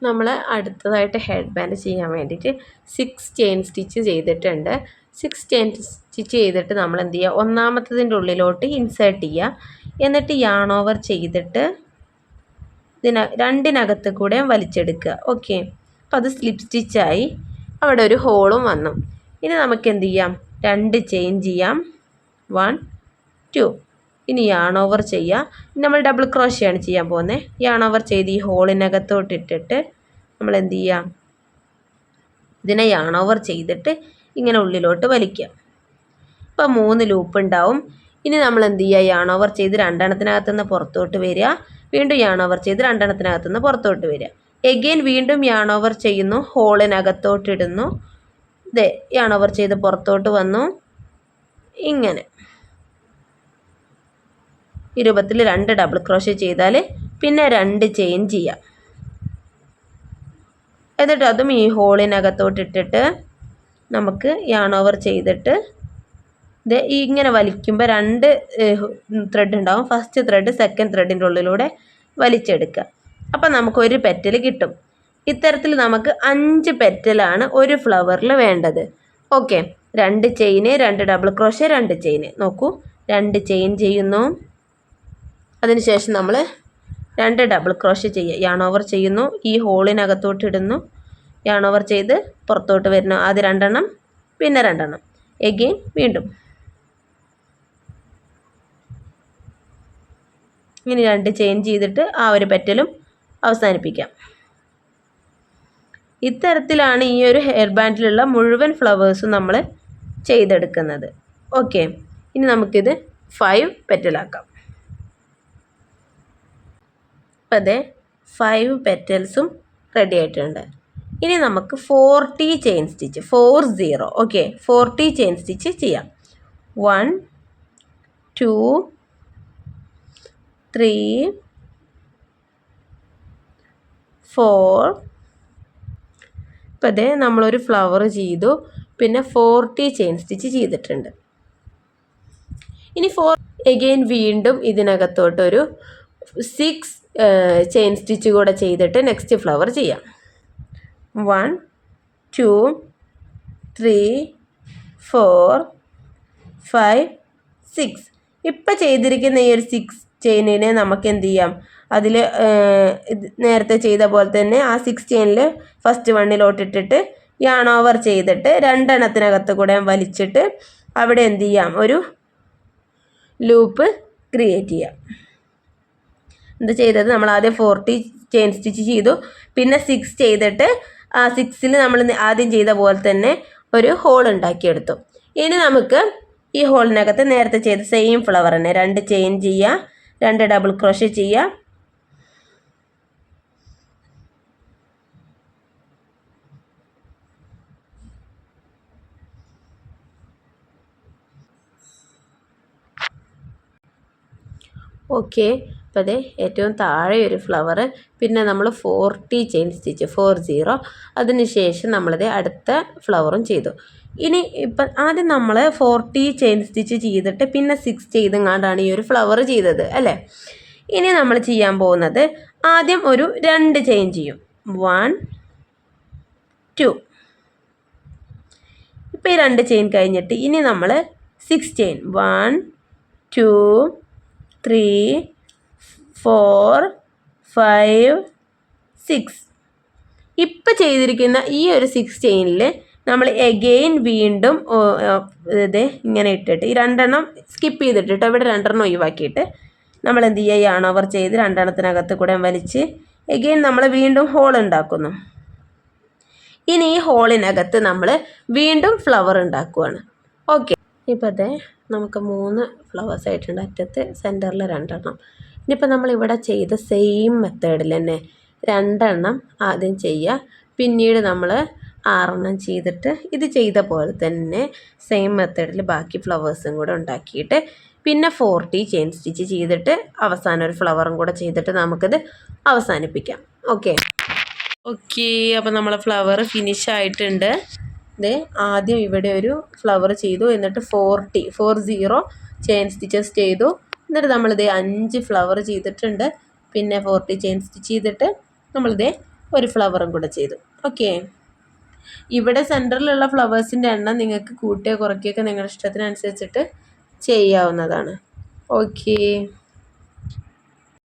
നമ്മൾ അടുത്തതായിട്ട് head band ചെയ്യാൻ വേണ്ടിയിട്ട് 6 ചെയിൻ സ്റ്റിച്ച് ചെയ്തിട്ടുണ്ട്. 6 ചെയിൻ സ്റ്റിച്ച് ചെയ്തിട്ട് നമ്മൾ എന്ത് ചെയ്യുക, ഒന്നാമത്തതിൻ്റെ ഉള്ളിലോട്ട് ഇൻസേർട്ട് ചെയ്യുക. എന്നിട്ട് യാൺ ഓവർ ചെയ്തിട്ട് രണ്ടിനകത്ത് കൂടെ വലിച്ചെടുക്കുക. ഓക്കെ, അപ്പോൾ അത് സ്ലിപ്പ് സ്റ്റിച്ചായി, അവിടെ ഒരു ഹോളും വന്നു. ഇനി നമുക്ക് എന്ത് ചെയ്യാം, 2 ചെയിൻ ചെയ്യാം. 1 2. ഇനി യാൺ ഓവർ ചെയ്യാം. നമ്മൾ ഡബിൾ ക്രോഷയാണ് ചെയ്യാൻ പോകുന്നത്. യാൺ ഓവർ ചെയ്ത് ഈ ഹോളിനകത്തോട്ട് ഇട്ടിട്ട് നമ്മൾ എന്ത് ചെയ്യാം, ഇതിനെ യാൺ ഓവർ ചെയ്തിട്ട് ഇങ്ങനെ ഉള്ളിലോട്ട് വലിക്കുക. അപ്പോൾ 3 ലൂപ്പ് ഉണ്ടാവും. ഇനി നമ്മൾ എന്ത് ചെയ്യുക, യാൺ ഓവർ ചെയ്ത് രണ്ടെണ്ണത്തിനകത്തുനിന്ന് പുറത്തോട്ട് വരിക. വീണ്ടും യാൺ ഓവർ ചെയ്ത് രണ്ടെണ്ണത്തിനകത്തുനിന്ന് പുറത്തോട്ട് വരിക. എഗെയിൻ വീണ്ടും യാൺ ഓവർ ചെയ്യുന്നു, ഹോളിനകത്തോട്ട് ഇടുന്നു. ഇതേ യാൺ ഓവർ ചെയ്ത് പുറത്തോട്ട് വന്നു. ഇങ്ങനെ ഈ രൂപത്തിൽ 2 ഡബിൾ ക്രോഷേ ചെയ്താൽ പിന്നെ 2 ചെയിൻ ചെയ്യാം. എന്നിട്ട് അതും ഈ ഹോളിനകത്തോട്ട് ഇട്ടിട്ട് നമുക്ക് യാൺ ഓവർ ചെയ്തിട്ട് ഇത് ഇങ്ങനെ വലിക്കുമ്പോൾ 2 ത്രെഡ് ഉണ്ടാവും. ഫസ്റ്റ് ത്രെഡ് സെക്കൻഡ് ത്രെഡിൻ്റെ ഉള്ളിലൂടെ വലിച്ചെടുക്കുക. അപ്പം നമുക്കൊരു പെറ്റൽ കിട്ടും. ഇത്തരത്തിൽ നമുക്ക് 5 പെറ്റലാണ് ഒരു ഫ്ലവറിൽ വേണ്ടത്. Okay, 2 ചെയിന്, 2 double crochet, 2 ചെയിന്. നോക്കൂ, 2 ചെയിൻ ചെയ്യുന്നു. അതിനുശേഷം നമ്മൾ 2 ഡബിൾ ക്രോഷേ ചെയ്യുക, യാൺ ഓവർ ചെയ്യുന്നു, ഈ ഹോളിനകത്തോട്ട് ഇടുന്നു, യാൺ ഓവർ ചെയ്ത് പുറത്തോട്ട് വരുന്നു. ആദ്യം 2 എണ്ണം, പിന്നെ 2 എണ്ണം, എഗെയിൻ വീണ്ടും ഇങ്ങനെ 2 ചെയിൻ ചെയ്തിട്ട് ആ ഒരു പെറ്റലും അവസാനിപ്പിക്കാം. ഇത്തരത്തിലാണ് ഈ ഒരു ഹെയർ ബാൻഡിലുള്ള മുഴുവൻ ഫ്ലവേഴ്സും നമ്മൾ ചെയ്തെടുക്കുന്നത്. ഓക്കെ, ഇനി നമുക്കിത് 5 പെറ്റലാക്കാം. അപ്പോൾ അതെ 5 പെറ്റൽസും റെഡി ആയിട്ടുണ്ട്. ഇനി നമുക്ക് 40 chain stitch 40. Okay, 40 chain stitch ചെയ്യാം. 1 2 3 4. ഇപ്പോൾ അതെ നമ്മളൊരു ഫ്ലവർ ചെയ്തു, പിന്നെ 40 ചെയിൻ സ്റ്റിച്ച് ചെയ്തിട്ടുണ്ട്. ഇനി 4 എഗെയിൻ വീണ്ടും ഇതിനകത്തോട്ടൊരു 6 ചെയിൻ സ്റ്റിച്ച് കൂടെ ചെയ്തിട്ട് നെക്സ്റ്റ് ഫ്ലവർ ചെയ്യാം. 1 2 3 4 5 6. ഇപ്പം ചെയ്തിരിക്കുന്ന ഈ ഒരു 6 ചെയിനിനെ നമുക്ക് എന്ത് ചെയ്യാം, അതിൽ നേരത്തെ ചെയ്ത പോലെ തന്നെ ആ 6 ചെയിനിൽ ഫസ്റ്റ് വണ്ണിലോട്ടിട്ടിട്ട് യാൺ ഓവർ ചെയ്തിട്ട് 2 എണ്ണത്തിനകത്ത് കൂടെ വലിച്ചിട്ട് അവിടെ എന്ത് ചെയ്യാം, ഒരു ലൂപ്പ് ക്രിയേറ്റ് ചെയ്യാം. എന്ത് ചെയ്തത്, നമ്മൾ ആദ്യം 40 ചെയിൻ സ്റ്റിച്ച് ചെയ്തു, പിന്നെ 6 ചെയ്തിട്ട് ആ 6ൽ നമ്മൾ ആദ്യം ചെയ്ത പോലെ തന്നെ ഒരു ഹോൾ ഉണ്ടാക്കിയെടുത്തു. ഇനി നമുക്ക് ഈ ഹോളിനകത്ത് നേരത്തെ ചെയ്ത സെയിം ഫ്ലവർ തന്നെ 2 ചെയിൻ ചെയ്യുക, 2 ഡബിൾ ക്രോഷേ ചെയ്യുക. ഓക്കെ, അപ്പോൾ അതെ ഏറ്റവും താഴെ ഒരു ഫ്ലവർ, പിന്നെ നമ്മൾ 40 ചെയിൻ സ്റ്റിച്ച് 40. അതിനുശേഷം നമ്മളത് അടുത്ത ഫ്ലവറും ചെയ്തു. ഇനി ഇപ്പം ആദ്യം നമ്മൾ 40 ചെയിൻ സ്റ്റിച്ച് ചെയ്തിട്ട് പിന്നെ 6 ചെയ്തെങ്ങാണ്ടാണ് ഈ ഒരു ഫ്ലവർ ചെയ്തത് അല്ലേ. ഇനി നമ്മൾ ചെയ്യാൻ പോകുന്നത് ആദ്യം ഒരു 2 ചെയിൻ ചെയ്യും. 1 2. ഇപ്പോൾ ഈ 2 ചെയിൻ കഴിഞ്ഞിട്ട് ഇനി നമ്മൾ 6 ചെയിൻ 1 2 3 4 5 6. ഇപ്പം ചെയ്തിരിക്കുന്ന ഈ ഒരു 6 ചെയിനിൽ നമ്മൾ എഗെയിൻ വീണ്ടും ഇത് ഇങ്ങനെ ഇട്ടിട്ട് ഈ 2 എണ്ണം സ്കിപ്പ് ചെയ്തിട്ടിട്ട് ഇവിടെ 2 എണ്ണം ഒഴിവാക്കിയിട്ട് നമ്മൾ എന്ത് ചെയ്യുക, യാൺ ഓവർ ചെയ്ത് 2 എണ്ണത്തിനകത്ത് കൂടെ വലിച്ച് എഗെയിൻ നമ്മൾ വീണ്ടും ഹോൾ ഉണ്ടാക്കുന്നു. ഇനി ഈ ഹോളിനകത്ത് നമ്മൾ വീണ്ടും ഫ്ലവർ ഉണ്ടാക്കുകയാണ്. ഓക്കെ, ഇപ്പോൾ അതെ നമുക്ക് 3 ഫ്ലവേഴ്സ് ആയിട്ടുണ്ട്. അറ്റത്ത് സെൻറ്ററിൽ 2 എണ്ണം. ഇനിയിപ്പോൾ നമ്മളിവിടെ ചെയ്ത സെയിം മെത്തേഡിൽ തന്നെ 2 എണ്ണം ആദ്യം ചെയ്യുക, പിന്നീട് നമ്മൾ 6 എണ്ണം ചെയ്തിട്ട് ഇത് ചെയ്ത പോലെ തന്നെ സെയിം മെത്തേഡിൽ ബാക്കി ഫ്ലവേഴ്സും കൂടെ ഉണ്ടാക്കിയിട്ട് പിന്നെ 40 ചെയിൻ സ്റ്റിച്ച് ചെയ്തിട്ട് അവസാനം ഒരു ഫ്ലവറും കൂടെ ചെയ്തിട്ട് നമുക്കിത് അവസാനിപ്പിക്കാം. ഓക്കെ, അപ്പോൾ നമ്മളെ ഫ്ലവർ ഫിനിഷ് ആയിട്ടുണ്ട്. ഇത് ആദ്യം ഇവിടെ ഒരു ഫ്ലവർ ചെയ്തു, എന്നിട്ട് 40 ചെയിൻ സ്റ്റിച്ചസ് ചെയ്തു, എന്നിട്ട് നമ്മളിത് 5 ഫ്ലവർ ചെയ്തിട്ടുണ്ട്, പിന്നെ 40 ചെയിൻ സ്റ്റിച്ച് ചെയ്തിട്ട് നമ്മളിത് ഒരു ഫ്ലവറും കൂടെ ചെയ്തു. ഓക്കെ, ഇവിടെ സെൻറ്ററിലുള്ള ഫ്ലവേഴ്സിൻ്റെ എണ്ണം നിങ്ങൾക്ക് കൂട്ടുകയോ കുറയ്ക്കുകയൊക്കെ നിങ്ങളുടെ ഇഷ്ടത്തിനനുസരിച്ചിട്ട് ചെയ്യാവുന്നതാണ്. ഓക്കെ.